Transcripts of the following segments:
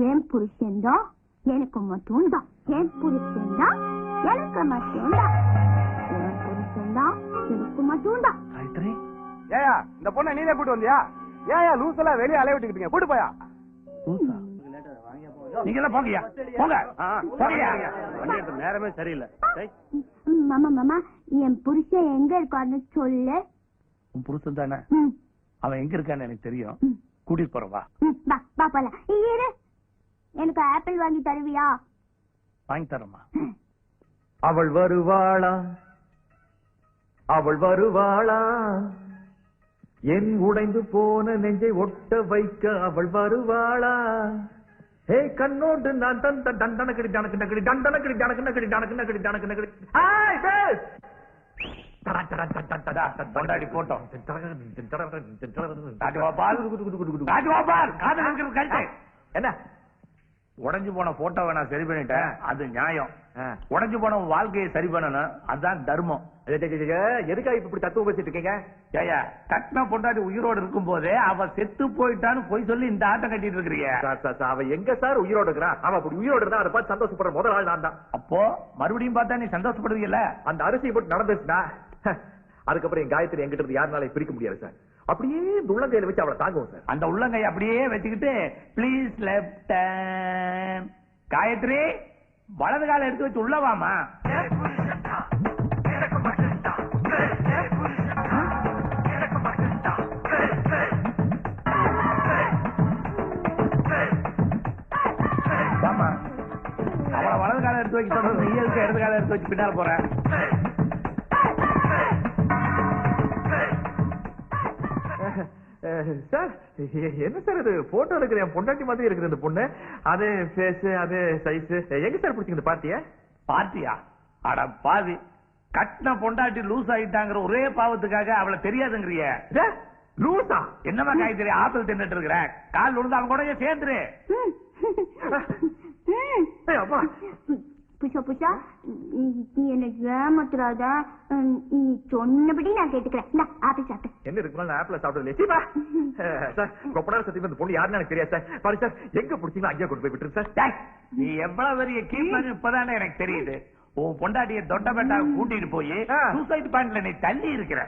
என் புருஷன் தான் எனக்கு மட்டும் தான். என் புருஷன் தான் எனக்கு மட்டும் தான். என் புருஷன் தான் எனக்கு மட்டும் தான். ஏயா இந்த பொண்ணை நீனே கூட்டு வந்தியா? ஏயா லூஸ் எல்லாம் வெளியே அலைய விட்டுக்கிட்டீங்க, கூட்டு போயா. நீங்க எல்லாம் போங்கயா, போங்க போங்க. நேரமே சரியில்லை. மாமா மாமா, என் புருஷன் எங்க இருக்கான்னு சொல்லு. உன் புருஷன் தானே, அவன் எங்க இருக்கான்னு எனக்கு தெரியும். கூட்டிட்டு போறவா? வா போலாம். இரு, எனக்கு ஆப்பிள் வாங்கி தருவியா? வாங்கி தரமா? அவள் வருவாளா, அவள் வருவாளா, என் உடைந்து போன நெஞ்சை ஒட்ட வைக்க அவள் வருவாளா. ஹே கண்ணோடு நான் தந்த தண்டனக்கடி தனக்கு தண்டனக்கடி தனக்கு தனக்கு தனக்கு கொண்டாடி போட்டோம். என்ன உடைஞ்சு போன போட்டோ வேணா சரி பண்ணிட்டேன், அது நியாயம். உடைஞ்சு போன வாழ்க்கையை சரி பண்ணணும், அதுதான் தர்மம். எதுக்காக இப்படி தத்துவம் பேசிட்டு இருக்கீங்க? ஏயா, கட்டின பொண்டாட்டி உயிரோடு இருக்கும் போதே அவ செத்து போயிட்டான்னு போய் சொல்லி இந்த ஆட்டம் கட்டிட்டு இருக்கிறீங்க. அவ எங்க சார் உயிரோடு இருக்கிறான்? அவ அப்படி உயிரோடு இருந்தா அதை பார்த்து சந்தோஷப்படுற முதல் ஆள் நான் தான். அப்போ மறுபடியும் பார்த்தா நீ சந்தோஷப்படுவீங்கல்ல? அந்த அரிசி போட்டு நடந்துச்சுன்னா அதுக்கப்புறம் என் காயத்ரி எங்கிட்ட இருந்து யாருனால பிரிக்க முடியாது சார். அப்படியே இந்த உள்ளங்கையில வச்சு அவளை தாங்குவோம் சார். அந்த உள்ளங்கை அப்படியே வச்சுக்கிட்டு ப்ளீஸ் லெஃப்ட் காயத்ரி வலது கால எடுத்து வச்சு உள்ளவாமா. அவளை வலது கால எடுத்து வைக்க சொல்றது, நீ எதுக்கு இடது கால எடுத்து வச்சு பின்னால போற? சார் என்ன சார் இது? போட்டோ எடுக்கிற என் பொண்டாட்டி மாதிரி இருக்குது இந்த பொண்ணு. அது ஃபேஸ், அது சைஸ். எங்க சார் பிடிச்சிங்க பார்ட்டிய? பார்ட்டியா? அட பாவி, கட்டின பொண்டாட்டி லூஸ் ஆயிட்டாங்கிற ஒரே பாவத்துக்காக அவளை தெரியாதுங்கிறிய? லூசா? என்னமா காய்கறி ஆப்பிள் தின்னுட்டு இருக்கிற? கால் விழுந்து அவன் கூட சேர்ந்துரு. புஷா புஷா, நீ என்ன ஏமாத்துறாத. நீ சொன்னபடி நான் கேட்டுக்கிறேன். ஆப்பிள் சாப்பிட்டு என்ன இருக்கு? நான் ஆப்பிள் சாப்பிடல சார். ரொம்ப நேரம் சத்தியமா இந்த பொண்ணு யாருன்னு எனக்கு தெரியாது சார். பாரு சார், எங்க பிடிச்சீங்களோ அங்கேயே கொண்டு போய் விட்டுரு சார். நீ எவ்வளவு பெரிய கீழ்மன் இப்பதானே எனக்கு தெரியுது. உன் பொண்டாட்டிய தொட்டபெட்டா கூட்டிட்டு போய் சூசைட் பாயிண்ட்ல நீ தள்ளி இருக்கிற.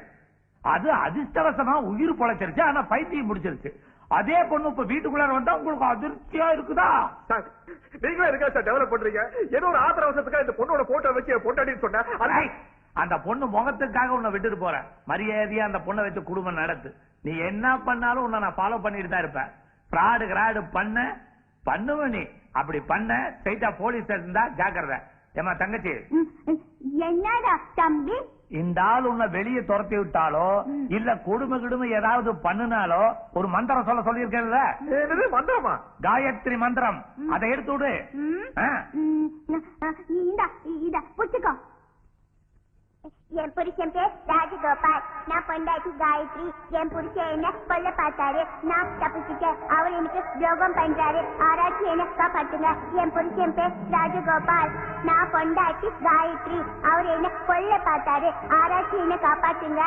அது அதிர்ஷ்டவசமா உயிர் பொழைச்சிருச்சு, ஆனா பைத்தியம் முடிச்சிருச்சு. அதே பொண்ணு இப்ப வீட்டுக்குள்ளார வந்தா உங்களுக்கு அதிர்ச்சியா இருக்குதா? நீங்களும் இருக்கா சார் டெவலப் பண்றீங்க? ஏதோ ஒரு ஆத்திரவசத்துக்காக இந்த பொண்ணோட போட்டோ வச்சு பொண்டாட்டின்னு சொன்னேன். அந்த பொண்ணு முகத்துக்காக உன்னை விட்டுட்டு போறேன். மரியாதையா அந்த பொண்ணை வச்சு குடும்பம் நடத்து. நீ என்ன பண்ணாலும் உன்னை நான் ஃபாலோ பண்ணிட்டு தான் இருப்பேன். ஃப்ராடு கிராடு பண்ணுவ நீ. அப்படி பண்ண ஸ்ட்ரைட்டா போலீஸ் இருந்தா ஜாக்கிரதை. ஏமா தங்கச்சி, என்னடா தம்பி, இந்த ஆள் உன்னை வெளியே துரத்தி விட்டாலோ இல்ல கொடுமை கிடுமை ஏதாவது பண்ணினாலோ ஒரு மந்திரம் சொல்ல சொல்லியிருக்கேன்ல. மந்திரமா? காயத்ரி மந்திரம். அதை எடுத்து விடு. புச்சுக்கோ. என் புருஷன் பேர் ராஜகோபால், நான் பொண்டாட்டி காயத்ரி. என் புருஷன் என்ன கொல்ல பார்த்தாரு, நான் தப்பிச்சுட்டேன். அவர் எனக்கு துரோகம் பண்றாரு, ஆராய்ச்சி என்ன காப்பாத்துங்க. என் புருஷன் பேர் ராஜகோபால், நான் பொண்டாட்டி காயத்ரி. அவர் என்ன கொல்ல பார்த்தாரு, ஆராய்ச்சி என்ன காப்பாத்துங்க.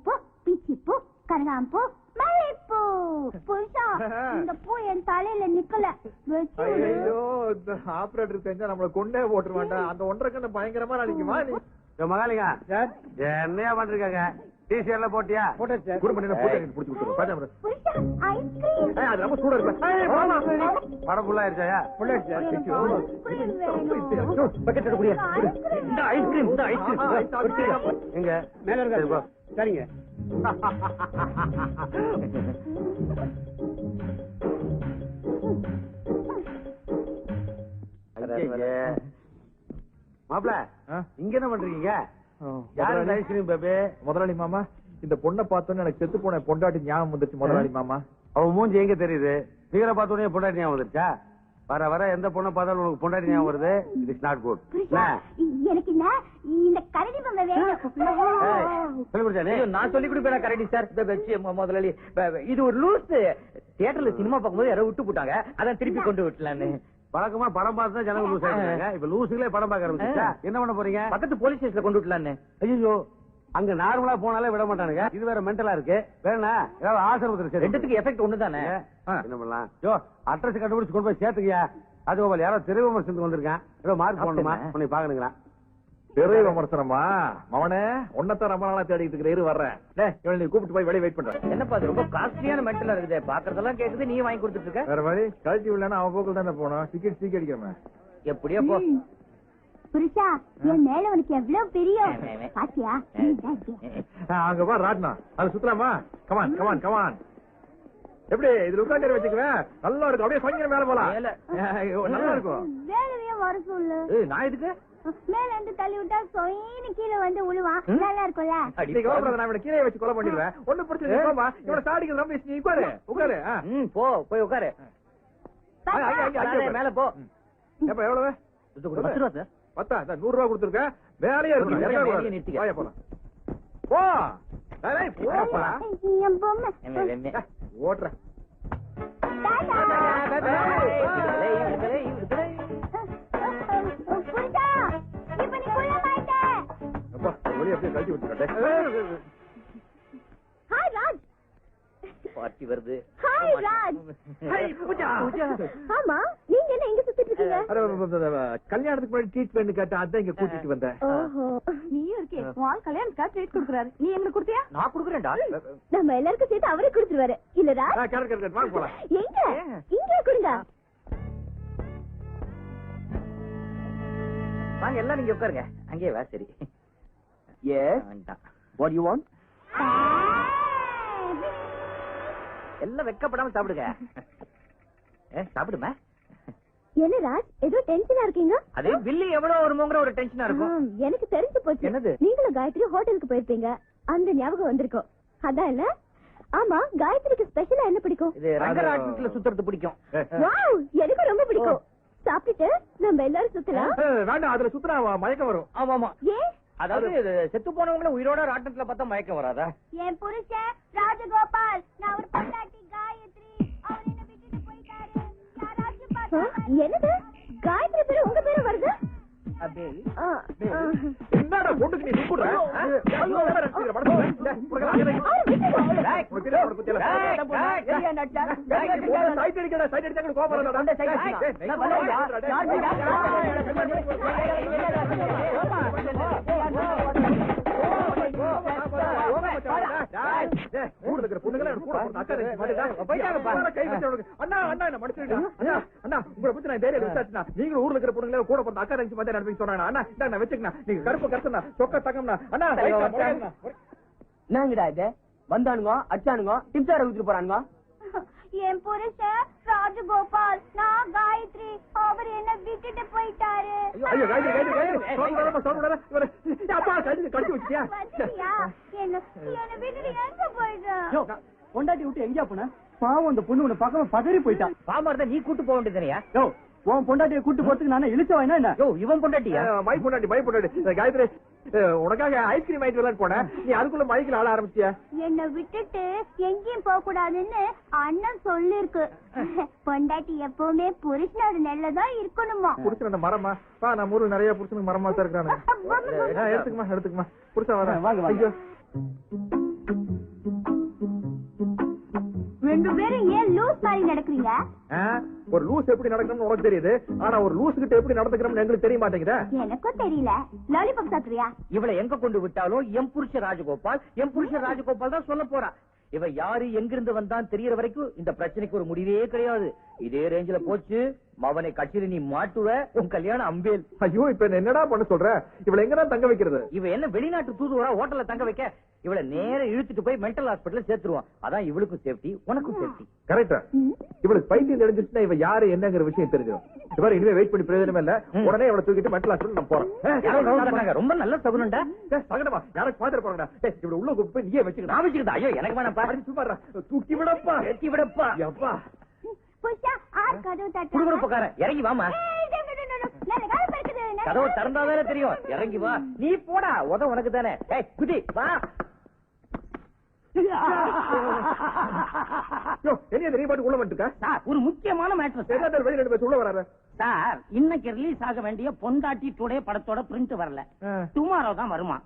பூ, பிச்சிப்பூ, கனகாம்பூ, மல்லிப்பூ. புருஷா, இந்த பூ என் தலையில நிக்கல. ஐயோ, இந்த ஆபரேட்டர் தெரிஞ்சா நம்மள கொண்டே போட்டுற மாட்டான். அந்த ஒன்றரை கண்ண பயங்கரமா நினைக்குமா நீ? மகாலிங்க என்னையா பண்றீங்க? டிஷர்ட்ல போட்டியா? போட்டேன் சார். குடு பண்ணி போட்டு புடிச்சு விட்டுறேன். பாஜா புருஷா, ஐஸ்கிரீம். அது ரொம்ப சூடா இருக்கு. படம் ஃபுல்லா ஆயிடுச்சா? ஃபுல்லா ஆயிடுச்சு. பக்கெட் எடுக்க முடியாது. இந்த ஐஸ்கிரீம், இந்த ஐஸ்கிரீம் எங்க மேல இருக்கா? சரிங்க. மாப்பிள, இங்க என்ன பண்றீங்க? Ice cream baby. முதலாளி மாமா, இந்த பொண்ணை பார்த்தோன்னு எனக்கு செத்து போன பொண்டாட்டி ஞாபகம் வந்துச்சு முதலாளி மாமா. அவன் மூஞ்சி எங்க தெரியுது? நீங்கள பார்த்தோன்னே பொண்டாட்டி ஞாபகம் வந்துருச்சா? வர வர எந்த பொண்ணை பார்த்தாலும் உனக்கு பொண்டாட்டி ஞாபகம் வருது. It is not good. எனக்கு இந்த கரடி பொம்மை வேணும். நான் சொல்லி கொடுப்பேன் கரடி சார். முதலாளி, இது ஒரு லூஸ். தியேட்டர்ல சினிமா பார்க்கும்போது யாரோ விட்டு போட்டாங்க, அதான் திருப்பி கொண்டு விட்டலான்னு. வழக்கமா படம் பார்த்து தான் ஜனங்க லூஸ் ஆயிடுறாங்க. இப்ப லூசுகளே படம் பார்க்க ஆரம்பிச்சா என்ன பண்ண போறீங்க? பக்கத்து போலீஸ் ஸ்டேஷன்ல கொண்டு விடலான்னு. ஐயோ, அங்க நார்மலா போனாலே விட மாட்டானுங்க. இது வேற மென்டலா இருக்கு. வேணா ஏதாவது ஆசிரமத்துல சரி. ரெண்டுத்துக்கு எஃபெக்ட் ஒண்ணுதானே. என்ன பண்ணலாம்? யோ, அட்ரஸ் கண்டுபிடிச்சு கொண்டு போய் சேர்த்துக்கியா. அது போல யாரோ திரை விமர்சனத்துக்கு வந்திருக்கான். ஏதோ மார்க் போடணுமா? உன்னை பாக்கணுங்களா? பெரிய விமர்சனமா? மவனே உன்னத்தான் ரொம்ப நாளா தேடிட்டு இருக்கிற வர்றேன். இவனை நீ கூப்பிட்டு போய் வெளியே வெயிட் பண்ற. என்னப்பா அது ரொம்ப காஸ்ட்லியான மெட்டலா இருக்குது. பாக்குறதெல்லாம் கேக்குது, நீ வாங்கி கொடுத்துட்டு இருக்க. வேற வழி கழட்டி விடலன்னா அவன் போக்குல தானே போனோம். டிக்கெட் சீக்கிரம் அடிக்கிறேன். எப்படியோ போ. புருஷா, என் மேல உனக்கு எவ்வளவு பிரியம் பாத்தியா? அங்க வா ராட்னா, அது சுத்தலாமா? Come on come on come on. எப்படி இதுல உட்காந்து வச்சுக்குவேன். நல்லா இருக்கும். அப்படியே கொஞ்சம் மேல போலாம். நல்லா இருக்கும். வேலையே வர சொல்லு. நான் எதுக்கு மேல இருந்து தள்ளி விட்டா சொயின்னு கீழே வந்து விழுவான். நல்லா இருக்கும்ல? நான் இவனை கீழே வச்சு கொலை பண்ணிடுவேன். ஒண்ணு பிரச்சனை இல்ல. இவனை சாடிக்கு ரொம்ப நீ உட்காரு உட்காரு. போ போய் உட்காரு. மேல போ. எப்ப எவ்வளவு? 10 ரூபா சார். 10 100 ரூபா கொடுத்துருக்க. வேலையா இருக்கு. வாயா போலாம். போ போப்பா. என் பொம்மை ஓட்டுற. புருஷா, இப்ப நீ குள்ளமாயிட்ட. வெளியே அப்படியே கழட்டி விட்டுருக்கேன். ஹாய் ராஜ். பார்ட்டி வருது. ஹாய் ராஜ். ஆமா, நீங்க என்ன இங்க சுத்திட்டு இருக்கீங்க? கல்யாணத்துக்கு முன்னாடி ட்ரீட்மெண்ட் கேட்டா அதான் இங்க கூட்டிட்டு வந்தேன். ஓஹோ, நீயும் இருக்கே. வால் கல்யாணத்துக்கு ட்ரீட் கொடுக்கறாரு. நீ எங்களுக்கு கொடுத்தியா? நான் குடுக்குறேன்டா. நம்ம எல்லாருக்கும் சேர்த்து அவரே கொடுத்துருவாரு இல்லடா? கரெக்ட் வாங்க போலாம். எங்க இங்க கொடுங்க. வாங்க எல்லாம் நீங்க உட்காருங்க. அங்கேயே வா. சரி. எஸ். What you want? எல்லாம் வெக்கப்படாம சாப்பிடுங்க. சாப்பிடுமா. என்ன ராஜ், ஏதோ டென்ஷனா இருக்கீங்க? அதே பில்லு எவ்வளவு வருமோங்கிற ஒரு டென்ஷனா இருக்கும். எனக்கு தெரிஞ்சு போச்சு. என்னது? நீங்களும் காயத்ரி ஹோட்டலுக்கு போயிருப்பீங்க. அந்த ஞாபகம் வந்திருக்கும். அதான் இல்ல? ஆமா, காயத்ரிக்கு ஸ்பெஷலா என்ன பிடிக்கும்? இது ரங்கராட்னத்துல சுத்துறது பிடிக்கும். வாவ், எனக்கு ரொம்ப பிடிக்கும். சாப்பிட்டுட்டு நம்ம எல்லாரும் சுத்தலாம். வேண்டாம், அதுல சுத்தினா மயக்கம் வரும். ஆமா ஆமா. ஏன்? அதாவது செத்து போனவங்கள உயிரோட ராட்டத்துல பார்த்தா மயக்கம் வராதா? என் புருஷன் ராஜகோபால், நான் ஒரு பொண்டாட்டி காயத்ரி, அவர் என்ன விட்டுட்டு போயிட்டாரு. யாராச்சும் பார்த்தா என்னது? காயத்ரி பேரு உங்க பேரு வருது? என்னடா பொண்ணுக்கு நீ கூப்பிடுற? சைட் அடிக்கடா, சைட் அடிச்சா கோபம். நீங்க ஊர்ல இருக்கிற பொண்ணுங்களே கூட பிறந்த அக்கா தங்கச்சி மாதிரி நடத்தி சொன்னாங்க. அண்ணா இந்தா வச்சுக்கண்ணா, நீங்க கருப்பு கருத்துனா சொக்க தங்கம்னா. அண்ணா என்னங்கடா இது? வந்தானுங்க, அச்சானுங்க, டிப்ஸார ஊத்திட்டு போறானுங்க. என் புருஷன் ராஜகோபால், நான் காயத்ரி, அவர் என்ன விட்டுட்டு போயிட்டாரு. ஐயோ காயத்ரி அப்பா கடிச்சு வச்சியா? என்ன விட்டுட்டு எங்க போயிட்டா? பொண்டாட்டி விட்டு எங்கயா போன? பாவம், அந்த பொண்ணு உன்னை பார்க்காம பதறி போயிட்டான். பாமார்தான் நீ கூட்டு போக வேண்டியதுனையா? உன் பொண்டாட்டியை கூட்டு போறதுக்கு நானே இழுச்சவா என்ன? இவன் பொண்டாட்டியா? மை பொண்டாட்டி. காயத்ரி, உனக்காக ஐஸ்கிரீம் வாங்கிட்டு வரலான்னு போனேன். நீ அதுக்குள்ள மைக்கில் ஆட ஆரம்பிச்சியா? என்ன விட்டுட்டு எங்கேயும் போக கூடாதுன்னு அண்ணன் சொல்லிருக்கு. பொண்டாட்டி எப்பவுமே புருஷனோட நெல்லதான் இருக்கணுமா? புருஷன் மரமா? நான் ஊருக்கு நிறைய புருஷனுக்கு மரமா தான் இருக்கிறாங்க. எடுத்துக்குமா புருஷன் வரேன். ஐயோ, ரெண்டு பேரும் ஏன் லூஸ் மாதிரி நடக்கிறீங்க? ஒரு லூஸ் எப்படி நடக்கணும்னு உனக்கு தெரியுது. ஆனா ஒரு லூஸ் கிட்ட எப்படி நடந்துக்கிறோம்னு எங்களுக்கு தெரிய மாட்டேங்குதா? எனக்கும் தெரியல. லாலிபாப் சாப்பிடுறியா? இவளை எங்க கொண்டு விட்டாலும் எம் புருஷ ராஜகோபால் தான் சொல்ல போறா. இவ யாரு, எங்கிருந்து வந்தான் தெரியற வரைக்கும் இந்த பிரச்சனைக்கு ஒரு முடிவே கிடையாது. இதே ரேஞ்சில போச்சு, மவனை கட்சியில நீ மாட்டுவ, உன் கல்யாணம் அம்பேல். ஐயோ, இப்ப என்னடா பண்ண சொல்ற? இவளை எங்கதான் தங்க வைக்கிறது? இவ என்ன வெளிநாட்டு தூதுவரா ஹோட்டல்ல தங்க வைக்க? இவளை நேரம் இழுத்துட்டு போய் மென்டல் ஹாஸ்பிட்டல் சேர்த்துருவான். அதான் இவளுக்கும் சேஃப்டி, உனக்கும் சேஃப்டி. கரெக்டா? இவளுக்கு பைத்தியம் தெரிஞ்சிச்சுன்னா இவ யாரு என்னங்கிற விஷயம் தெரிஞ்சிடும். இவரை இனிமே வெயிட் பண்ணி பிரயோஜனம் இல்ல. உடனே இவளை தூக்கிட்டு மென்டல் ஹாஸ்பிட்டல் நான் போறேன். ரொம்ப நல்ல சகுனண்டா. சகனமா யாருக்கு பாத்துட்டு போறா? இவளை உள்ள கூப்பிட்டு போய் நீயே வச்சுக்க. நான் வச்சுக்கிட்டா? ஐயோ, எனக்கு வேணாம். சும்மா தூக்கி விடப்பா, வெட்டி விடப்பா. எப்பா புஷா, ஆர் கதவு தட்டா? குடுகுடுப்புக்காரன், இறங்கி வாமா. கதவு திறந்தாதானே தெரியும். இறங்கி வா. நீ போடா, உத உனக்கு தானே. குதி வா. என்ன பாட்டு உள்ள வந்துட்டா? ஒரு முக்கியமான மேட்டர். வெளியே 2 பேர் உள்ள வராரு. சார் இன்னைக்கு ரிலீஸ் ஆக வேண்டிய பொண்டாட்டி டுடே படத்தோட பிரிண்ட் வரல. டுமாரோ தான் வருமா.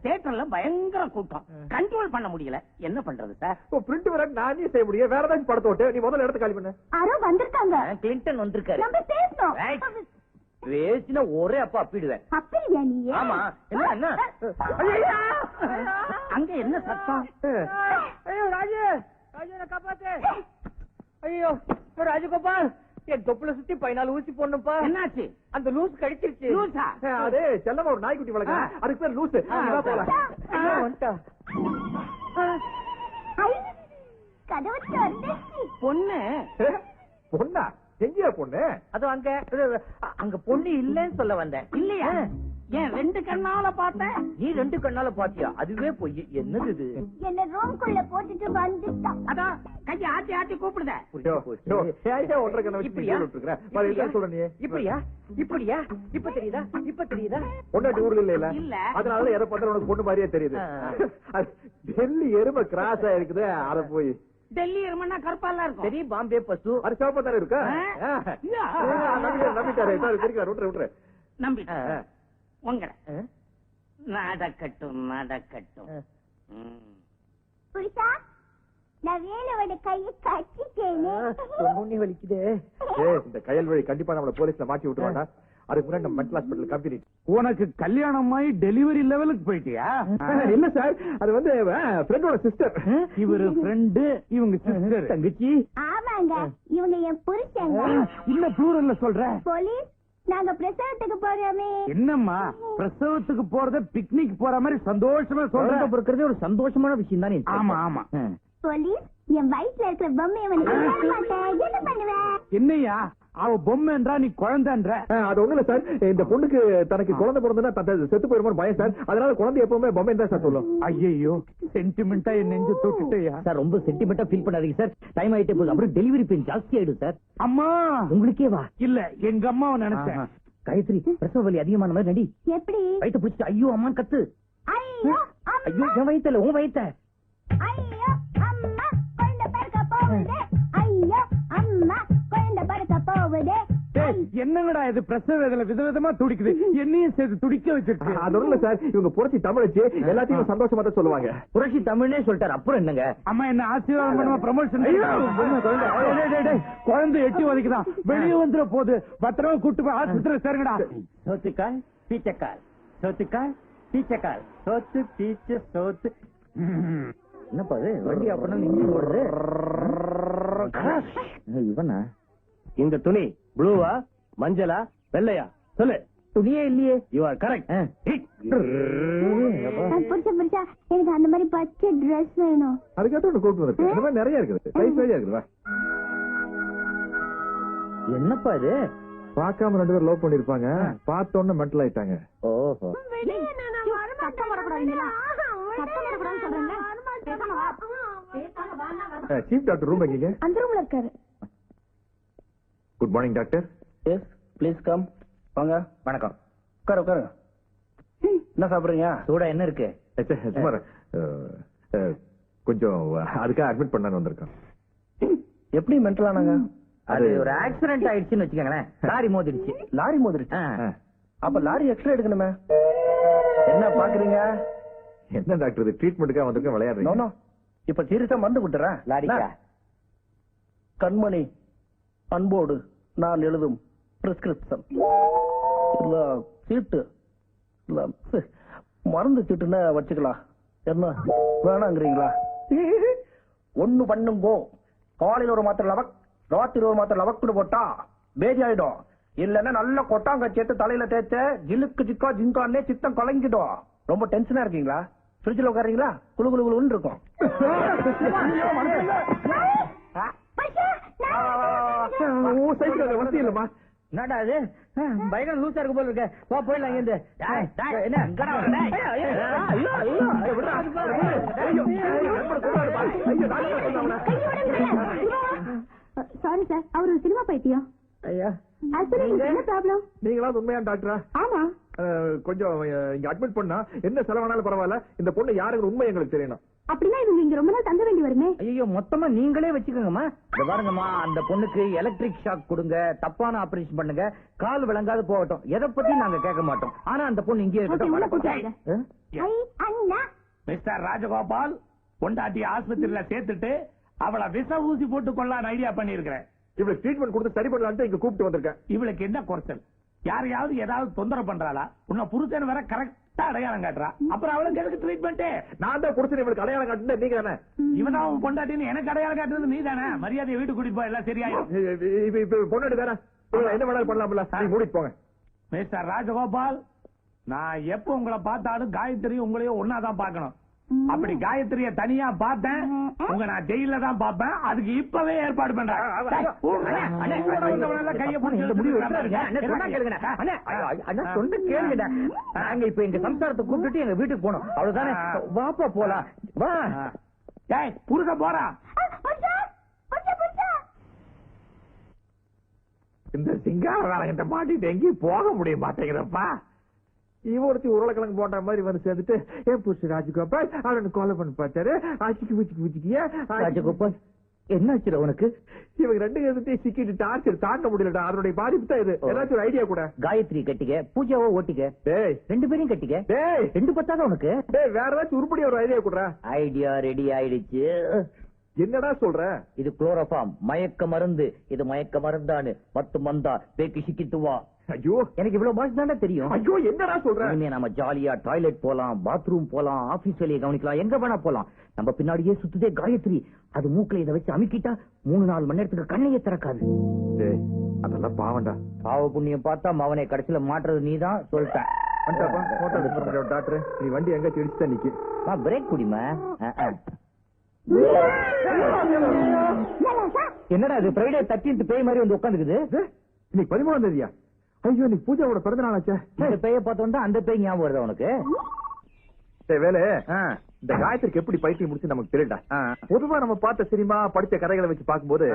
தியேட்டர்ல பயங்கர கூட்டம், கண்ட்ரோல் பண்ண முடியல. என்ன பண்றது சார்? பிரிண்ட் வர நானே செய்ய முடியும். வேற ஏதாச்சும் படத்தை ஓட்டு. நீ முதல்ல இடத்த காலி பண்ணு. யாரோ வந்திருக்காங்க. கிளின்டன் வந்திருக்காரு. நம்ம பேசணும். பேசினா ஒரே அப்பா அப்பிடுவேன். அப்படியா நீ? ஆமா. என்ன அங்க என்ன சத்தம்? ஐயோ ராஜு, ராஜு காப்பாத்து. ஐயோ ராஜகோபால், என் தொப்புல சுத்தி 14 ஊசி போடணும்ப்பா. என்னாச்சு? அந்த லூஸ் கடிச்சிருச்சு. லூசா? அது செல்லமா ஒரு நாய்க்குட்டி வளர்க்க, அதுக்கு பேர் லூசு. கதவு திறந்துச்சு. பொண்ணு பொண்ணா? எங்கேயா பொண்ணு? அது அங்க பொண்ணு இல்லன்னு சொல்ல வந்தேன். இல்லையா? ஏன் 2 கண்ணால பார்த்தேன். நீ 2 கண்ணால பாத்தியா? அதுவே பொய். என்னது இது? என்ன ரூம்குள்ள போட்டுட்டு வந்துட்டான். அதான் கையை ஆட்டி ஆட்டி கூப்பிடுத. இப்படியா? இப்ப தெரியுதா? பொண்டாட்டி ஊர்ல இல்ல, இல்ல. அதனால எதை பார்த்தாலும் உனக்கு பொண்ணு மாதிரியே தெரியுது. டெல்லி எருமை கிராஸா இருக்குது. அத போய் டெல்லி எருமன்னா கருப்பாலாம் இருக்கும். சரி, பாம்பே பசு அது சிவப்பா தானே இருக்கா? நம்பிட்டாரு. விட்டுரு. நம்பிட்டேன். உங்களை நடக்கட்டும். புரிசா, நான் வேலோட கையை கட்டிட்டேனே. வலிக்குதே. இந்த கயல் வழி கண்டிப்பா நம்மள போலீஸ்ல மாட்டி விட்டுருவாங்க. அதுக்கு முன்னாடி நம்ம மென்டல் ஹாஸ்பிட்டல் கம்பெனி. உனக்கு கல்யாணம் ஆகி டெலிவரி லெவலுக்கு போயிட்டியா? இல்ல சார், அது வந்து ஃப்ரெண்டோட சிஸ்டர். இவரு ஃப்ரெண்டு, இவங்க சிஸ்டர், தங்கச்சி. ஆமாங்க, இவங்க என் புருஷங்க. இல்ல ப்ளூரல்ல சொல்ற. போலீஸ், நாங்க பிரசவத்துக்கு போறோமே. என்னம்மா பிரசவத்துக்கு போறத பிக்னிக் போற மாதிரி சந்தோஷமா சொல்ற? பொறுக்கிறதே ஒரு சந்தோஷமான விஷயம் தானே. ஆமா. போலீஸ், என் வயிற்றுல இருக்கிற பொம்மையை என்ன பண்ணுவேன்? என்னையா அவ பொம்மைன்றா, நீ குழந்தைன்ற? அது ஒண்ணு இல்ல சார், இந்த பொண்ணுக்கு தனக்கு குழந்தை பிறந்தா செத்து போயிருமோன்னு பயம் சார். அதனால குழந்தை எப்பவுமே பொம்மை தான் சார் சொல்லும். ஐயோ, சென்டிமெண்டா என் நெஞ்சு தொட்டுட்டேயா சார். ரொம்ப சென்டிமெண்டா ஃபீல் பண்ணாதீங்க சார். டைம் ஆயிட்டே போகுது. அப்புறம் டெலிவரி பெயின் ஜாஸ்தி ஆயிடும் சார். அம்மா, உங்களுக்கே வா? இல்ல, எங்க அம்மாவை நினைச்சேன். காயத்ரி, பிரசவ வலி அதிகமான மாதிரி நடி. எப்படி? வயிற்று பிடிச்சிட்டு ஐயோ அம்மா கத்து. ஐயோ என் வயிற்றுல உன் வயிற்ற. ஐயோ அம்மா, குழந்தை பிறக்க போகுது. ஐயோ அம்மா, குழந்தை பிறக்க போகுது. என்னங்கடா இது? பிரசவ வேதனை விதவிதமா துடிக்குது, என்னையும் சேர்த்து துடிக்க வச்சிருக்கு. அது ஒண்ணு இல்ல சார், இவங்க புரட்சி தமிழச்சு எல்லாத்தையும் சந்தோஷமா தான் சொல்லுவாங்க. புரட்சி தமிழ்னே சொல்லிட்டாரு. அப்புறம் என்னங்க? அம்மா என்ன ஆசீர்வாதம் பண்ணுவா? ப்ரமோஷன். குழந்தை எட்டி வதைக்குதான், வெளியே வந்துட போகுது. பத்திரமா கூட்டு போய் ஆஸ்பத்திரி சேருங்கடா. சோத்துக்கால் பீச்சக்கால், சோத்துக்கால் பீச்சக்கால், சோத்து பீச்ச சோத்து. என்னப்பா அது? வண்டி அப்பனா இன்ஜின் ஓடுது. இவனா? இந்த துணி ப்ளூவா, மஞ்சளா, வெள்ளையா? சொல்லு. துணியே இல்லையே. You are correct. புரிச்சா, எனக்கு அந்த மாதிரி பச்சை ட்ரெஸ் வேணும். அதுக்காக ஒண்ணு கூட்டு வந்து இந்த மாதிரி நிறைய இருக்குது. சைஸ் நிறைய இருக்குதா? என்னப்பா இது? பார்க்காம 2 பேரும் லவ் பண்ணிருப்பாங்க, பார்த்த உடனே மென்டல் ஆயிட்டாங்க. ஓஹோ. சீஃப் டாக்டர் ரூம் எங்கீங்க? அந்த ரூம்ல இருக்காரு. Good morning doctor. Yes, please come. வாங்க. வணக்கம். உட்காரு. என்ன சாப்பிடுறீங்க? சூடா என்ன இருக்கு? சுமார் கொஞ்சம் அதுக்காக அட்மிட் பண்ணான்னு வந்திருக்கோம். எப்படி மென்டல் ஆனாங்க? அது ஒரு ஆக்சிடென்ட் ஆயிடுச்சுன்னு வச்சுக்கோங்களேன். லாரி மோதிடுச்சு. லாரி மோதிடுச்சு? அப்ப லாரி எக்ஸ்ரே எடுக்கணுமே. என்ன பாக்குறீங்க? என்ன டாக்டர் இது? ட்ரீட்மெண்ட்டுக்காக வந்திருக்கோம், விளையாடுறீங்க? இப்ப சீரியஸா மருந்து கொடுத்துறேன். லாரிக்கா? கண்மணி, அன்போடு நான் எழுதும் பிரிஸ்கிரிப்ஷன் இல்ல சீட்டு இல்ல மருந்து சீட்டுன்னு வச்சுக்கலாம். என்ன வேணாங்கிறீங்களா? ஒண்ணு பண்ணுங்கோ. காலையில் ஒரு மாத்திரை லவக், ராத்திரி ஒரு மாத்திரை லவக்குன்னு போட்டா பேதி ஆயிடும். இல்லன்னா நல்ல கொட்டாங்க சேர்த்து தலையில தேய்ச்ச ஜிலுக்கு ஜிக்கா ஜிங்கான்னே சித்தம் கலங்கிடும். ரொம்ப டென்ஷனா இருக்கீங்களா? ஃப்ரிட்ஜ்ல உட்காரீங்களா? குளு குளு குளுன்னு இருக்கும். வசதி இல்லமா? என்னடா அது? பயங்கர லூசா இருக்கு போல இருக்க. வா போயிடலாம் இங்க இருந்து. சாரி சார், அவர் ஒரு சினிமா பைத்தியம். ஐயா, என்ன ப்ராப்ளம்? நீங்களா உண்மையான டாக்டரா? ஆமா, கொஞ்சம் இங்க அட்மிட் பண்ணா என்ன செலவானாலும் பரவாயில்ல, இந்த பொண்ணு யாருங்கிற உண்மை எங்களுக்கு தெரியணும். அப்படின்னா இவங்க இங்க ரொம்ப நாள் தங்க வேண்டி வருமே. ஐயோ மொத்தமா நீங்களே வச்சுக்கோங்கம்மா. இந்த பாருங்கம்மா, அந்த பொண்ணுக்கு எலக்ட்ரிக் ஷாக் கொடுங்க, தப்பான ஆபரேஷன் பண்ணுங்க, கால் விளங்காது போகட்டும், எதை பத்தி நாங்க கேட்க மாட்டோம். ஆனா அந்த பொண்ணு இங்கே இருக்கட்டும். மிஸ்டர் ராஜகோபால், பொண்டாட்டி ஆஸ்பத்திரியில சேர்த்துட்டு அவளை விஷ ஊசி போட்டு கொள்ளலான்னு ஐடியா பண்ணிருக்கிறேன். இவளுக்கு ட்ரீட்மெண்ட் கொடுத்து சரி பண்ணலான்ட்டு இங்க கூப்பிட்டு வந்திருக்கேன். இவளுக்கு என்ன குறைச்சல்? யாரையாவது ஏதாவது தொந்தரவு பண்றாளா? உன்னை புருஷன் வர கரெக்டா அடையாளம் காட்டுறா, அப்புறம் அவளுக்கு எதுக்கு ட்ரீட்மெண்ட்? நான் தான் புருஷன் இவளுக்கு அடையாளம் காட்டுனேன், நீங்க தானே? இவனா உன் பொண்டாட்டின்னு எனக்கு அடையாளம் காட்டுறது நீ தானே? மரியாதையை வீட்டுக்கு கூட்டிட்டு போ, எல்லாம் சரியாயும். இப்ப பொண்ணாடி தானே, என்ன வேணாலும் பண்ணலாம்ல, நீ மூடிட்டு போங்க. மிஸ்டர் ராஜகோபால், நான் எப்ப உங்களை பார்த்தாலும் காயத்ரி உங்களையும் ஒன்னாதான் பார்க்கணும். அப்படி காயத்ரிய தனியா பார்த்தேன், உங்க நான் ஜெயில தான் பார்ப்பேன். அதுக்கு இப்பவே ஏற்பாடு பண்றேன். நாங்க இப்ப எங்க சம்சாரத்தை கூப்பிட்டு எங்க வீட்டுக்கு போனோம், அவ்வளவுதானே. வாப்பா போலாம், வா. புருஷ போறா. இந்த சிங்கார வேலைகிட்ட மாட்டிட்டு எங்கேயும் போக முடிய மாட்டேங்கிறப்பா. இவொருத்தி உருளைக்கிழங்கு போட்ட மாதிரி வந்து சேர்ந்துட்டு என் புருஷ ராஜகோபால் அவனை கொலை பண்ணி பார்த்தாரு. ராஜகோபால் என்னாச்சு உனக்கு? இவங்க ரெண்டு பேர்த்தையும் சிக்கிட்டு டார்ச்சர் தாங்க முடியலடா, அதனுடைய பாதிப்பு தான் இது. ஏதாச்சும் ஒரு ஐடியா கூட. காயத்ரி கட்டிக்க, பூஜாவோ ஓட்டிக்க, ரெண்டு பேரையும் கட்டிக்க. ரெண்டு பத்தாத உனக்கு? வேற ஏதாச்சும் உருப்படியா ஒரு ஐடியா கூட. ஐடியா ரெடி ஆயிடுச்சு. என்னடா சொல்ற? இது குளோரோஃபார்ம், மயக்க மருந்து. இது மயக்க மருந்தானு மத்து மந்தா பேக்கி சிக்கித்துவா. ஐயோ, எனக்கு இவ்வளவு பாஷை தானே தெரியும். ஐயோ, என்னடா சொல்ற? இனிமே நம்ம ஜாலியா டாய்லெட் போலாம், பாத்ரூம் போலாம், ஆபீஸ் வேலையை கவனிக்கலாம், எங்க வேணா போலாம். நம்ம பின்னாடியே சுத்துதே காயத்ரி, அது மூக்குல இதை வச்சு அமுக்கிட்டா 3-4 மணி நேரத்துக்கு கண்ணையே திறக்காது. அதெல்லாம் பாவண்டா. பாவ புண்ணியம் பார்த்தா மவனை கடைசியில மாட்டுறது நீதான் சொல்லிட்டேன். டாக்டர், நீ வண்டி எங்க தெரிச்சுதான் நிக்கு. பிரேக் குடிமா. என்னடா இது ஃப்ரைடே 13th பேய் மாதிரி வந்து உட்காந்துக்குது. இன்னைக்கு 13ஆம் தேதியா? ஐயோ, நீ பூஜாவோட பிறந்த நாள் ஆச்சே. இந்த பேய பார்த்தோம்னா அந்த பேய் ஞாபகம் வருது உனக்கு? வேலை இந்த காயத்ரிக்கு எப்படி பைத்தியம் முடிச்சு நமக்கு தெரியல. பொதுவா நம்ம பார்த்த சினிமா படிச்ச கதைகளை வச்சு பார்க்கும்போது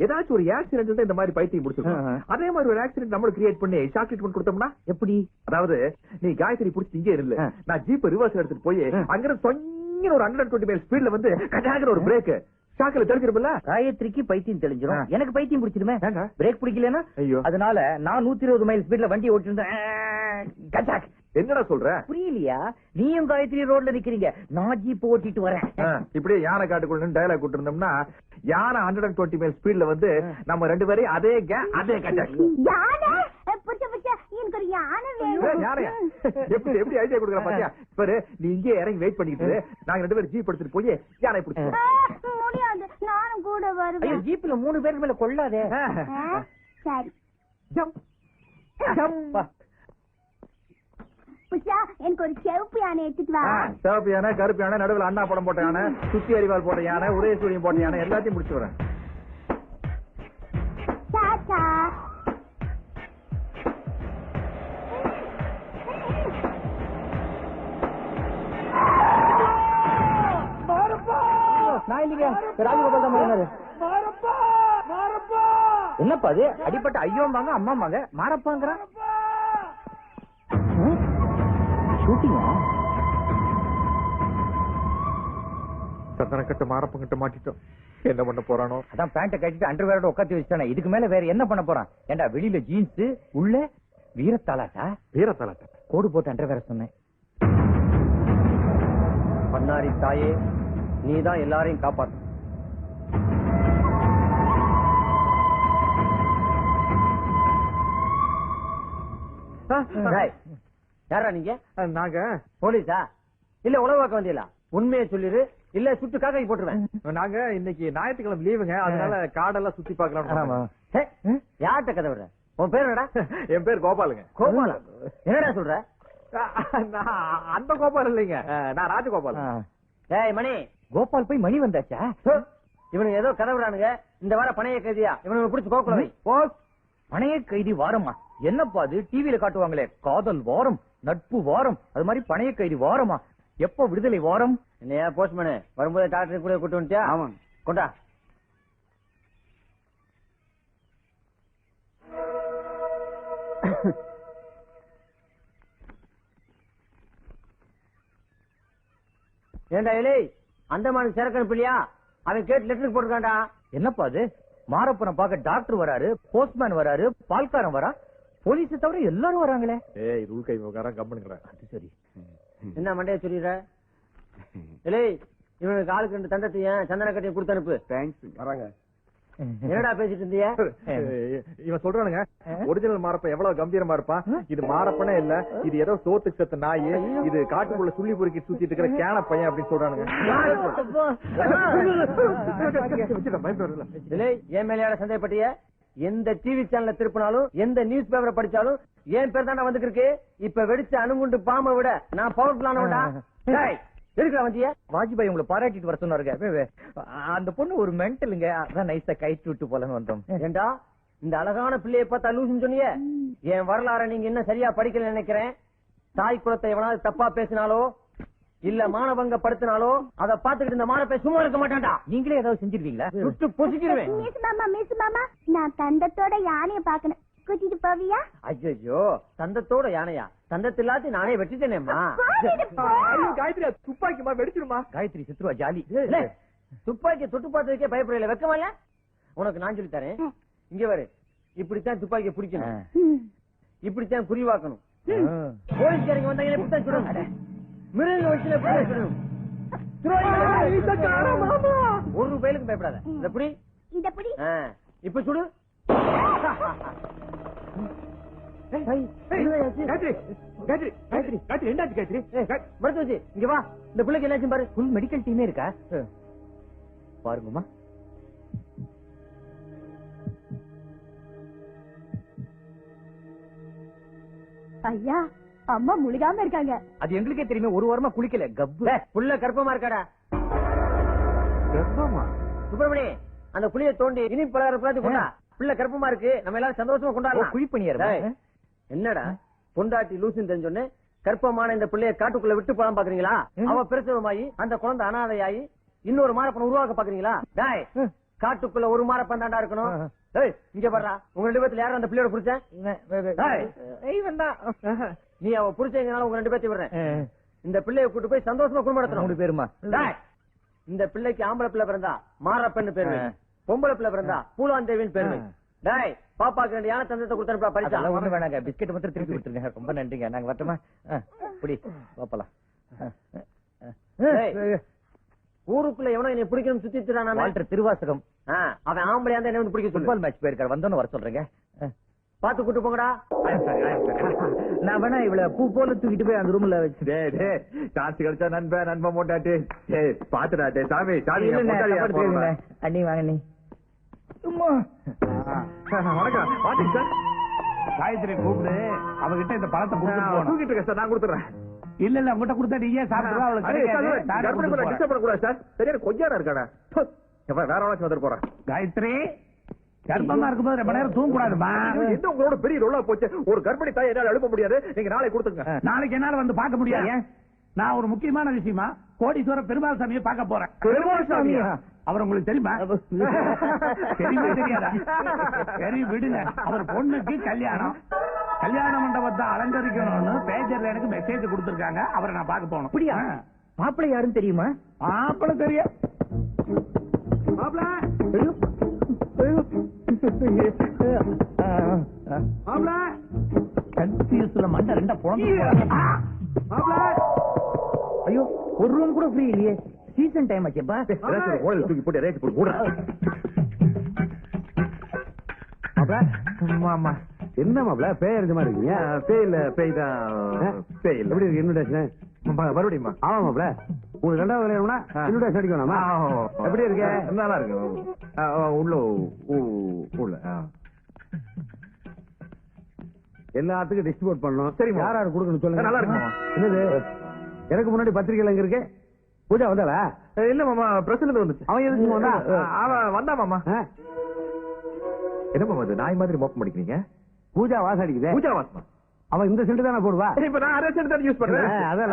ஏதாச்சும் ஒரு ஆக்சிடென்ட் இந்த மாதிரி பைத்தியம் முடிச்சிருக்கோம். அதே மாதிரி ஒரு ஆக்சிடென்ட் நம்மளுக்கு கிரியேட் பண்ணி ஷாக் ட்ரீட்மெண்ட் கொடுத்தோம்னா எப்படி? அதாவது நீ காயத்ரி பிடிச்சி இங்கே இல்ல, நான் ஜீப் ரிவர்ஸ் எடுத்துட்டு போய் அங்க ஒரு 120 மைல் ஸ்பீட்ல வந்து கட்டாகிற ஒரு பிரேக் ஷாக்ல தெரிஞ்சிருப்பல. காயத்ரிக்கு பைத்தியம் தெளிஞ்சிரும், எனக்கு பைத்தியம் பிடிச்சிருமே. பிரேக் பிடிக்கலன்னா அதனால நான் 120 மைல் ஸ்பீட்ல வண்டி ஓட்டிருந்தேன். என்னடா சொல்ற? புரியலையா? நீயும் காயத்ரி ரோட்ல நிக்கிறீங்க, நான் ஜீப் ஓட்டிட்டு வரேன். இப்படியே யானை காட்டுக்குள்ள டயலாக் விட்டு இருந்தோம்னா யானை 120 மைல் ஸ்பீட்ல வந்து நம்ம ரெண்டு பேரும் அதே அதே எப்படி ஐடியா கொடுக்குற பாத்தியா? பாரு, நீ இங்கே இறங்கி வெயிட் பண்ணிட்டு நாங்க ரெண்டு பேரும் ஜீப் எடுத்துட்டு போய் யானை பிடிச்சோம். முடியாது, நானும் கூட வருவேன். ஜீப்ல 3 பேருக்கு மேல கொள்ளாதே. சரி, எனக்கு ஒரு செவப்பு யானை எடுத்துட்டு வா. சிவப்பு யானை, கருப்பு யானை, நடுவில் அண்ணா படம் போட்ட யானை, சுத்தி அறிவால் போட்ட யானை, ஒரே சூரியம் போட்ட யானை, எல்லாத்தையும் முடிச்சு வரேன். என்னப்பா அது? அடிப்பட்ட ஐயோம்பாங்க, அம்மாம்பாங்க, மாரப்பாங்கிற ஷூட்டிங்கா? சந்தனக்கட்ட மாரப்பங்கிட்ட மாட்டிட்டோம். என்ன பண்ண போறானோ? அதான் பேண்ட கட்டிட்டு அண்டர்வேரோட உட்காந்து வச்சுட்டானே. இதுக்கு மேல வேற என்ன பண்ண போறான்? ஏண்டா வெளியில ஜீன்ஸ், உள்ள வீரத்தாலாட்டா? வீரத்தாலாட்டா கோடு போட்டு அண்டர்வேர சொன்னேன். பண்ணாரி தாயே, நீதான் எல்லாரையும் காப்பாத்து. யாரா நீங்க? நாங்க போலீஸா? இல்ல உணவாக்க வந்தீங்களா? உண்மையை சொல்லிரு, இல்ல சுட்டு காக்கை போட்டுருவேன். நாங்க இன்னைக்கு ஞாயிற்றுக்கிழமை லீவுங்க, அதனால காடெல்லாம் சுத்தி பாக்கலாம். யார்கிட்ட கதை விடுற? உன் பேர் என்னடா? என் பேர் கோபாலுங்க. கோபாலா? என்னடா சொல்ற? அந்த கோபால் இல்லைங்க, நான் ராஜகோபால். ஏய் மணி, கோபால் போய் மணி வந்தாச்சா? இவனுக்கு ஏதோ கதை விடுறானுங்க. இந்த வாரம் பணைய கைதியா இவனுக்கு பிடிச்சு கோக்குலவை. பணைய கைதி வாரமா? என்னப்பா அது? டிவியில காட்டுவாங்களே, காதல் வாரம், நட்பு வாரம், அது மாதிரி பணைய கைதி வாரமா? எப்போ விடுதலை வாரம்? என்னையா போஸ்ட்மேனு வரும்போது டாக்டர் கூட கூட்டு வந்துட்டியா? ஆமா, கொண்டா. ஏண்டா இலே அந்தமானுக்கு சரக்கு அனுப்பலையா? அவன் கேட்டு லெட்டர் போட்டுருக்கான்டா. என்னப்பா அது? மாரப்பனை பார்க்க டாக்டர் வராரு, போஸ்ட்மேன் வராரு, பால்காரன் வரா, போலீஸ் தவிர எல்லாரும் வராங்களே. ஏய் ரூல் கை உட்கார கம்பெனிங்கற. அது சரி. என்ன மண்டைய சொல்லிடுற? இலே இவனுக்கு ஆளுக்கு 2 தண்டத்தையும் சந்தன கட்டையும் கொடுத்து அனுப்பு. தேங்க்ஸ். வராங்க. என்னடா பேசிட்டு இருந்தீங்க? இவன் சொல்றானுங்க ஒரிஜினல் மாரப்ப எவ்வளவு கம்பீரமா இருப்பான், இது மாரப்பனே இல்ல, இது ஏதோ சோத்துக்கு செத்த நாய், இது காட்டுக்குள்ள சுள்ளி பொறுக்கி சுத்திட்டு இருக்கிற கேன பையன் அப்படின்னு சொல்றானுங்க. என் மேலையாட சந்தேகப்பட்டிய? எந்த டிவி சேனல்ல திருப்பினாலும் எந்த நியூஸ் பேப்பரை படிச்சாலும் என் பேர் தாண்டா வந்துருக்கு. இப்ப வெடிச்ச அணுகுண்டு பாம்பை விட நான் பவர்ஃபுல்லானவன்டா. எதுக்குடா வந்திய? வாஜ்பாய் உங்களை பாராட்டிட்டு வர சொன்னாருங்க. அந்த பொண்ணு ஒரு மென்டலுங்க, அதான் நைஸா கைட்டு விட்டு போலன்னு வந்தோம். ஏண்டா இந்த அழகான பிள்ளையை பார்த்தா லூசுன்னு சொன்னீங்க. என் வரலாற நீங்க இன்னும் சரியா படிக்கல நினைக்கிறேன். தாய் குலத்தை எவனாவது தப்பா பேசினாலோ இல்ல மானபங்க படுத்தினாலோ அதை பாத்துக்கிட்டு இந்த மானப்பை சும்மா இருக்க மாட்டான்டா. நீங்களே ஏதாவது செஞ்சிருவீங்களா? சுட்டு பொசிக்கிடுவேன். மிஸ் மாமா நான் தந்தத்தோட யானைய பாக்கணும், கூட்டிட்டு போவியா? ஐயோ தந்தத்தோட யானையா? தந்தத்து இல்லாத நானே வெட்டிட்டேனேம்மா. காயத்ரி துப்பாக்கிமா வெடிச்சிருமா? காயத்ரி சித்ருவா ஜாலி. துப்பாக்கி தொட்டு பார்த்ததுக்கே பயப்படல, வெக்கமா இல்ல? உனக்கு நான் சொல்லி தரேன். இங்க வரு. இப்படித்தான் துப்பாக்கியை பிடிக்கணும், இப்படித்தான் குறிவாக்கணும். போலீஸ்காரங்க வந்தாங்க இப்படித்தான் சுடணும். மிருக வச்சுல சுடணும். ஒரு ரூபாய்க்கு பயப்படாத. இந்த புடி இப்ப சுடு. இங்க வா. இந்த பிள்ளைக்கு என்னாச்சும் பாரு. ஃபுல் மெடிக்கல் டீமே இருக்கா பாருங்கம்மா. ஐயா அம்மா முழுகாம இருக்காங்க. அது எங்களுக்கே தெரியுமே, ஒரு வாரமா குளிக்கல. கப்பு புள்ள கர்ப்பமா இருக்காடா. கர்ப்பமா? சுப்பிரமணி அந்த புளிய தோண்டி இனி பலகாரம் கொண்டா. பிள்ளை கர்ப்பமா இருக்கு, நம்ம எல்லாரும் சந்தோஷமா கொண்டாடலாம். குழிப்பணியார் என்னடா பொண்டாட்டி லூசுன்னு தெரிஞ்சோன்னு கர்ப்பமான இந்த பிள்ளைய காட்டுக்குள்ள விட்டு பழம் பாக்குறீங்களா? அவ பிரசவமாயி அந்த குழந்தை அனாதையாயி இன்னொரு மாரப்பனை உருவாக்க பாக்குறீங்களா? டாய் காட்டுக்குள்ள ஒரு மாரப்பன் தாண்டா இருக்கணும். இங்க பாடுறா, உங்க 2 பேத்துல யாரும் அந்த பிள்ளையோட புடிச்சேன்? நீ அவ புடிச்சதுனால உங்க 2 பேர்த்தையும் விடுறேன். இந்த பிள்ளைய கூட்டு போய் சந்தோஷமா குடும்பம் நடத்தணும். 3 பேருமா? இந்த பிள்ளைக்கு ஆம்பளை பிள்ளை பிறந்தா மாரப்பன்னு பேரு, பொம்பளை பிள்ளை பிறந்தா பூலாந்தேவின்னு பேரு. டாய் பாப்பாக்கு 2 யானை தந்தத்தை கொடுத்தா பரிசா ஒண்ணு வேணாங்க. பிஸ்கெட் மட்டும் திருப்பி கொடுத்துருங்க. ரொம்ப நன்றிங்க. நாங்க வரட்டுமா? புடி பாப்பலாம். ஊருக்குள்ள எவனோ என்னை பிடிக்கணும் சுத்திட்டு திருவாசகம். அவன் ஆம்பளையா இருந்தா என்ன பிடிக்க ஃபுட்பால் மேட்ச் போயிருக்காரு, வந்தோன்னு வர சொல்றேங்க. பாத்து கூட்டு போங்கடா. நான் வேணா இவள பூ போல தூக்கிட்டு போய் அந்த ரூம்ல வச்சு சான்ஸ் கிடைச்சா நண்பன் மோட்டாட்டே பாத்துடாட்டே சாமி சாமி. அண்ணி வாங்க நீ. வணக்கம் பாத்தீங்க சார். காயத்ரி கூப்பிடு, அவகிட்ட இந்த பழத்தை தூக்கிட்டு இருக்கேன் சார். நான் கொடுத்துறேன். இல்ல உங்ககிட்ட கொடுத்தா நீயே சாப்பிடுவா. கொஞ்சம் இருக்காடா வேற வந்துட்டு போறேன். காயத்ரி கர்ப்பமா இருக்கும்போது ரொம்ப நேரம் தூங்க கூடாதுமா. என்ன உங்களோட பெரிய ரோலா போச்சு. ஒரு கர்ப்பிணி தாய் என்னால எழுப்ப முடியாது. நீங்க நாளை கொடுத்துங்க. நாளைக்கு என்னால வந்து பார்க்க முடியாது. நான் ஒரு முக்கியமான விஷயமா கோடீஸ்வரர் பெருமாள் சாமியை பார்க்க போறேன். பெருமாள் சாமியா? அவர் உங்களுக்கு தெரியுமா? தெரியுமா தெரியாதா? சரி விடுங்க. அவர் பொண்ணுக்கு கல்யாணம், கல்யாண மண்டபத்தை அலங்கரிக்கணும்னு பேஜர்ல எனக்கு மெசேஜ் கொடுத்திருக்காங்க. அவரை நான் பார்க்க போகணும். அப்படியா? மாப்பிள்ளை யாருன்னு தெரியுமா? மாப்பிள்ளை தெரியும். மாப்பிள்ள கன்ஃபியூஸ்ல மண்ட 2 பொண்ணு. ஐயோ ஒரு ரூம் கூட ஃப்ரீ இல்லையே. சீசன் டைம் ஆச்சேப்பா. தூக்கி போட்டு ரேட் போட்டு மாமா என்ன மாப்ள பேய் அறிஞ்ச மாதிரி இருக்கீங்க? பேய் இல்ல பேய் தான். பேய் இல்ல. எப்படி இருக்கு இன்விடேஷன்? மறுபடியுமா? ஆமா மாப்ள, உங்களுக்கு 2வது விளையாடுனா இன்விடேஷன் அடிக்க வேணாமா? எப்படி இருக்கு? நல்லா இருக்கு. உள்ள எல்லாத்துக்கும் டிஸ்ட்ரிபியூட் பண்ணணும். சரி, யார் யாரு கொடுக்கணும் சொல்லுங்க. நல்லா இருக்கு. என்னது எனக்கு முன்னாடி பத்திரிகைல எங்க இருக்கு? பூஜா வந்தாளா? இல்ல மாமா, பிரசிடன்ட் வந்துச்சு. அவன் எதுக்கு வந்தா? அவன் வந்தா மாமா. என்ன மாமா இது நாய் மாதிரி மோப்பம் பண்ணிக்கிறீங்க? பூஜா வாசம் அடிக்குது. பூஜா வாசமா? அவன் இந்த சென்ட் தானே போடுவா. இப்ப நான் அரே சென்ட் தான் யூஸ் பண்றேன். அதான்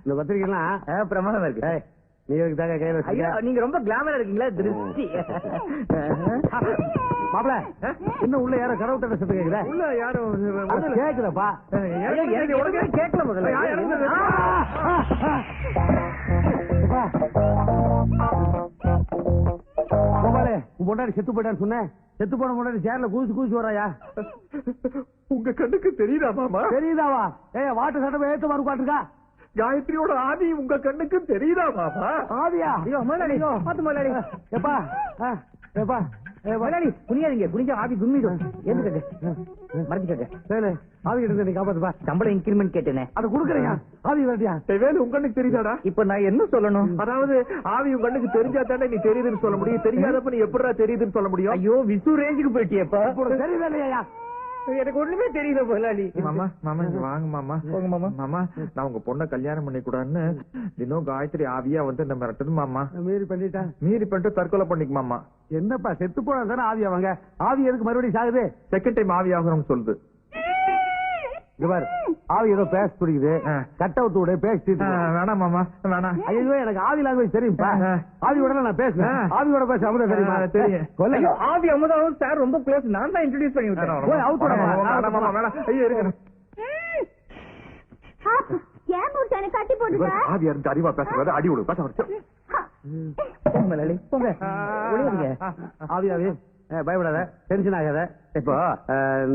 இந்த பத்திரிகை எல்லாம் பிரமாதமா இருக்கு. நீ தாங்க கையில நீங்க ரொம்ப கிளாமரா இருக்கீங்களா? திருஷ்டி மாப்பிள என்ன உள்ள யாரோ கடவு தட்ட சத்தம் கேக்குற? உள்ள யாரும் கேக்குதப்பா. கேட்கல முதல்ல. கோபாலே, உன் பொண்டாடி செத்து போயிட்டான்னு சொன்னேன். செத்து போன பொண்டாடி சேர்ல கூசி வராயா? உங்க கண்ணுக்கு தெரியுதா மாமா? தெரியுதாவா? வாட்டு சட்டம் ஏத்து மாறு பாட்டுருக்கா? காயத்ரியோட ஆவி உங்க கண்ணுக்கு தெரியுதா மாமா? ஆவியா? முதலாளி பாத்து முதலாளி. எப்பா எப்பா முதலாளி குனியாதீங்க, குனிஞ்சா ஆவி கும்மிடும். எதுக்கு மறைஞ்சுக்க? சரி, ஆவி கிட்ட நீ காப்பாத்துப்பா. சம்பளம் இன்கிரிமெண்ட் கேட்டேனே, அதை கொடுக்குறீங்க. ஆவி வேண்டியா? வேலை உங்க கண்ணுக்கு தெரியுதாடா? இப்ப நான் என்ன சொல்லணும்? அதாவது ஆவி உங்க கண்ணுக்கு தெரிஞ்சா தானே நீ தெரியுதுன்னு சொல்ல முடியும். தெரியாதப்ப நீ எப்படிடா தெரியுதுன்னு சொல்ல முடியும்? ஐயோ விசு ரேஞ்சுக்கு போயிட்டியப்பா. தெரியுதா இல்லையா? எனக்கு ஒண்ணுமே தெரியல முதலாளி. மாமா மாமா இங்க வாங்க மாமா. போங்க மாமா. மாமா நான் உங்க பொண்ணை கல்யாணம் பண்ணி கூடாதுன்னு தினம் காயத்ரி ஆவியா வந்து இந்த மிரட்டது மாமா. மீறி பண்ணிட்டா? மீறி பண்ணிட்டு தற்கொலை பண்ணிக்கு மாமா. என்னப்பா செத்து போனா தானே ஆவி ஆவாங்க? ஆவி எதுக்கு மறுபடியும் சாகுது? செகண்ட் டைம் ஆவி ஆகணும்னு சொல்லுது. பாரு, ஆவி ஏதோ பேச துடிக்குது. கட்ட விட்டு பேசிட்டு வேணாம் மாமா வேணாம். ஐயோ எனக்கு ஆவி லாங்குவேஜ் தெரியும்பா. ஆவியோட நான் பேசுவேன். ஆவியோட பேச அமுதம் தெரியுமா? தெரியும். கொல்ல ஆவி அமுதாவும் சார் ரொம்ப க்ளோஸ். நான் தான் இன்ட்ரோடியூஸ் பண்ணி விட்டேன். போய் அவுட் ஐயோ இருக்கணும். ஏன் புருஷனை கட்டி போட்டுட்டா? ஆவி இருந்து அறிவா பேசுறது அடி விடு. பேச முதலாளி போங்க. ஆவி ஆவி பயப்படாத, டென்ஷன் ஆகாத. இப்போ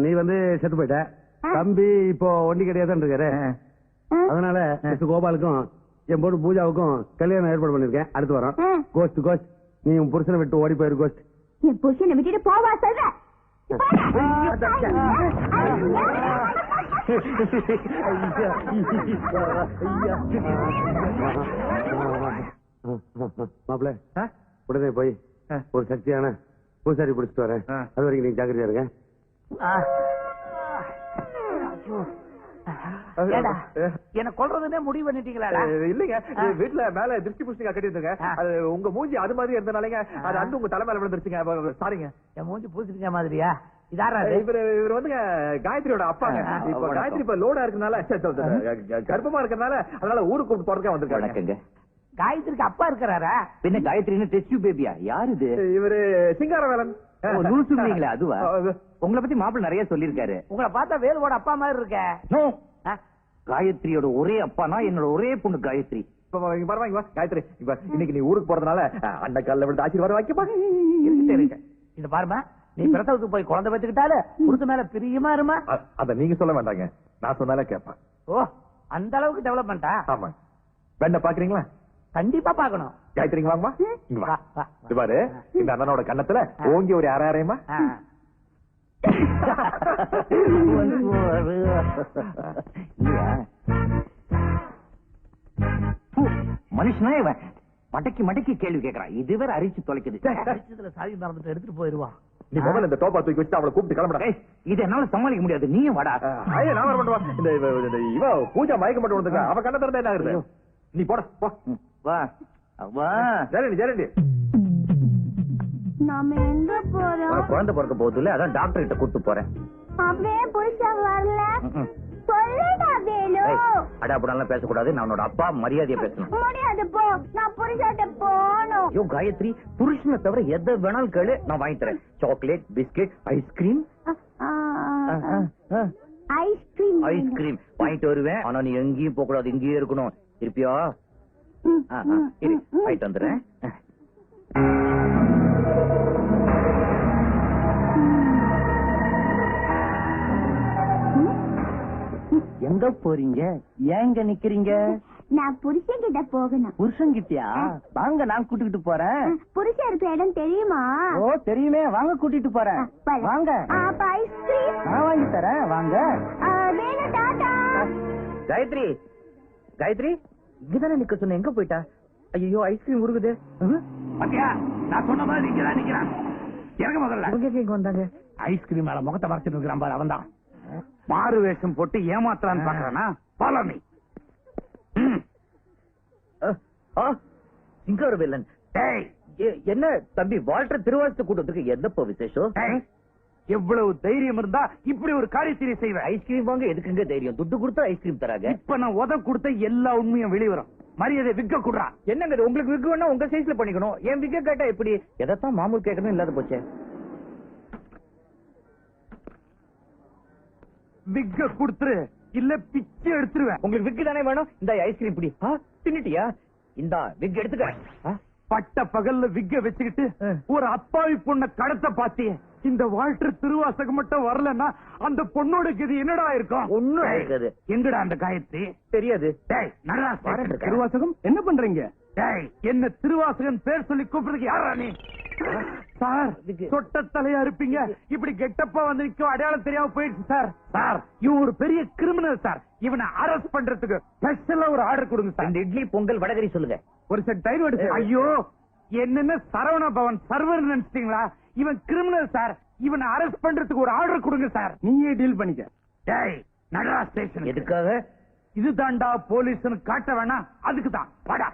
நீ வந்து செத்து போயிட்ட. தம்பி இப்போ ஒண்டி கிடையாதான் இருக்காரு. அதனால கோபாலுக்கும் என் பொண்ணு பூஜாவுக்கும் கல்யாணம் ஏற்பாடு பண்ணிருக்கேன். அடுத்து வரோம். கோஸ்ட் கோஸ்ட் நீ உன் புருஷனை விட்டு ஓடி போயிரு. கோஸ்ட் என் புருஷனை விட்டுட்டு போவா சொல்ற? மாப்பிள்ள உடனே போய் ஒரு சக்தியான பூசாரி பிடிச்சிட்டு வரேன். அது வரைக்கும் நீங்க ஜாக்கிரதையா இருங்க. என்ன கொல்றதுன்னே முடிவு பண்ணிட்டீங்களா? இல்லைங்க, வீட்டுல மேல திருஷ்டி புஷ்டிங்க கட்டிருந்துங்க. அது உங்க மூஞ்சி அது மாதிரி இருந்தனாலங்க அது அந்த உங்க தலைமையில விழுந்துருச்சுங்க. சாரிங்க. என் மூஞ்சி பூசிருக்க மாதிரியா? இதாரா இவர் வந்துங்க காயத்ரியோட அப்பாங்க. இப்ப காயத்ரி இப்ப லோடா இருக்கனால கர்ப்பமா இருக்கனால அதனால ஊருக்கு கூப்பிட்டு போறதுக்கே வந்திருக்காங்க. காயத்ரிக்கு அப்பா இருக்கிறாரா? பின்ன காயத்ரின்னு டெஸ்ட் பேபியா? யாரு இது? இவரு சிங்காரவேலன். லூசுங்களா? அதுவா? உங்களை பத்தி மாப்பிள்ள நிறைய சொல்லிருக்காரு. உங்களை பார்த்தா வேலுவோட அப்பா மாதிரி இருக்க. காயத்ரியோட ஒரே அப்பானா என்னோட ஒரே பொண்ணு காயத்ரி. காயத்ரி இப்ப இன்னைக்கு நீ ஊருக்கு போறதுனால அந்த காலில் விழுந்து ஆசீர்வாதம் வைக்கப்பா. இது பாருமா, நீ பிரசவத்துக்கு போய் குழந்தை வச்சுக்கிட்டாலே புருஷ மேல பிரியமா இருமா. அத நீங்க சொல்ல வேண்டாங்க, நான் சொன்னாலே கேட்பேன். ஓ, அந்த அளவுக்கு டெவலப்மெண்டா? ஆமா. வேண்ட பாக்குறீங்களா? கண்டிப்பா பாக்கணும். காயத்ரி வாங்கம்மா. இங்க வா. இது பாரு, இந்த அண்ணனோட கண்ணத்துல ஓங்கி ஒரு அரையமா. மனுஷனா இவன் மடக்கி மடக்கி கேள்வி கேட்கறான். இதுவரை அரிச்சு தொலைக்குது. சாதி மறந்துட்டு எடுத்துட்டு போயிருவான். நீ முதல்ல இந்த டோப்பா தூக்கி வச்சு அவளை கூப்பிட்டு கிளம்புறா. இது என்னால சமாளிக்க முடியாது, நீயும் வாடா. நான் வர மாட்டேன். இந்த இவ பூஜா மயக்க மட்டும் வந்துருக்கா. அவ கண்ண திறந்தா என்ன ஆகுது? நீ போட போ. வா வா. ஜெரண்டி ஜெரண்டி நாம எங்க போறோம்? குழந்தை பிறக்க போகுதுல, அதான் டாக்டர் கிட்ட கூட்டு போறேன். அப்படியே புருஷன் வரல சொல்லுடா வேலு. அடாப்படாலாம் பேசக்கூடாது. நான் உன்னோட அப்பா, மரியாதையா பேசணும். முடியாது போ, நான் புருஷன்ட்ட போகணும். ஐயோ காயத்ரி, புருஷனை தவிர எதை வேணாலும் கேளு, நான் வாங்கி தரேன். Chocolate, biscuit, ice cream. Ice cream ice cream வாங்கிட்டு வருவேன். ஆனா நீ எங்கேயும் போக கூடாது, இங்கேயே இருக்கணும். இருப்பியா? வாங்கிட்டு வந்துடுறேன். எங்க போறீங்க? ஏங்க நிக்கிறீங்க? நான் புருஷன் கிட்ட போகணும். புருஷன் கிட்டயா? வாங்க, நான் கூட்டிட்டு போறேன். புருஷன் இருக்க இடம் தெரியுமா? ஓ தெரியுமே, வாங்க கூட்டிட்டு போறேன். வாங்க. அப்ப ஐஸ்கிரீம் நான் வாங்கி தரேன், வாங்க. வேணும் டாடா. காயத்ரி, காயத்ரி இங்கதானே நிக்க சொன்ன, எங்க போயிட்டா? ஐயோ ஐஸ்கிரீம் உருகுது. பாத்தியா, நான் சொன்ன மாதிரி இங்கதான் நிக்கிறான். எனக்கு முதல்ல எங்க வந்தாங்க? ஐஸ்கிரீம் மேல முகத்தை மறைச்சிட்டு இருக்கிறான் பாரு, அவன் தான். மாறு வேஷம் போட்டு ஏமாத்தலான்னு பாக்குறானா? Follow me. சிங்காரவேலன். என்ன தம்பி, வால்டர் திருவாசத்தை கூட்டத்துக்கு என்னப்பா விசேஷம்? எவ்வளவு தைரியம் இருந்தா இப்படி ஒரு காரியத்தை செய்வேன்? ஐஸ்கிரீம் வாங்க எதுக்குங்க தைரியம்? துட்டு கொடுத்தா ஐஸ்கிரீம் தராங்க. இப்ப நான் உத கொடுத்த எல்லா உண்மையும் வெளிவரும். மரியாதை விக்க குடுறா. என்னங்க உங்களுக்கு விக்கு வேணா உங்க சைஸ்ல பண்ணிக்கணும். என் விக்க கேட்டா எப்படி? எதைத்தான் மாமூல் கேட்கணும் இல்லாத போச்சே. விக்க குடுத்துரு இல்ல பிச்சு எடுத்துருவேன். உங்களுக்கு விக்கு தானே வேணும்? இந்த ஐஸ்கிரீம் பிடி. தின்னுட்டியா? இந்த விக் எடுத்துக்க. பட்ட பகல்ல விக்க வச்சுக்கிட்டு ஒரு அப்பாவி பொண்ண கடத்த பாத்தியே. இந்த வால்டர் திருவாசகம் மட்டும் வரலன்னா அந்த பொண்ணோட இது என்னடா இருக்கும்? ஒண்ணும் இருக்காது. எங்கடா அந்த காயத்ரி? தெரியாது. டேய் நடராஜ், திருவாசகம் என்ன பண்றீங்க? டேய் என்ன திருவாசகன் பேர் சொல்லி கூப்பிடுறதுக்கு யாரா நீ? சார் சொட்ட தலையா இருப்பீங்க, இப்படி கெட்டப்பா வந்து நிக்க அடையாளம் தெரியாம போயிடுச்சு சார். சார் இவன் ஒரு பெரிய கிரிமினல் சார். இவனை அரெஸ்ட் பண்றதுக்கு ஸ்பெஷலா ஒரு ஆர்டர் கொடுங்க சார். இந்த இட்லி பொங்கல் வடகரி சொல்லுங்க. ஒரு செட் டைம் எடுத்து. ஐயோ என்னென்ன சரவண பவன் சர்வர் நினைச்சிட்டீங்களா? இவன் கிரிமினல் சார். இவனை அரெஸ்ட் பண்றதுக்கு ஒரு ஆர்டர் கொடுங்க சார். நீயே டீல் பண்ணிக்க. டேய் நடராஜ் ஸ்டேஷன் எதுக்காக? இதுதான்டா போலீஸ்னு காட்ட வேணாம், அதுக்குதான். வாடா.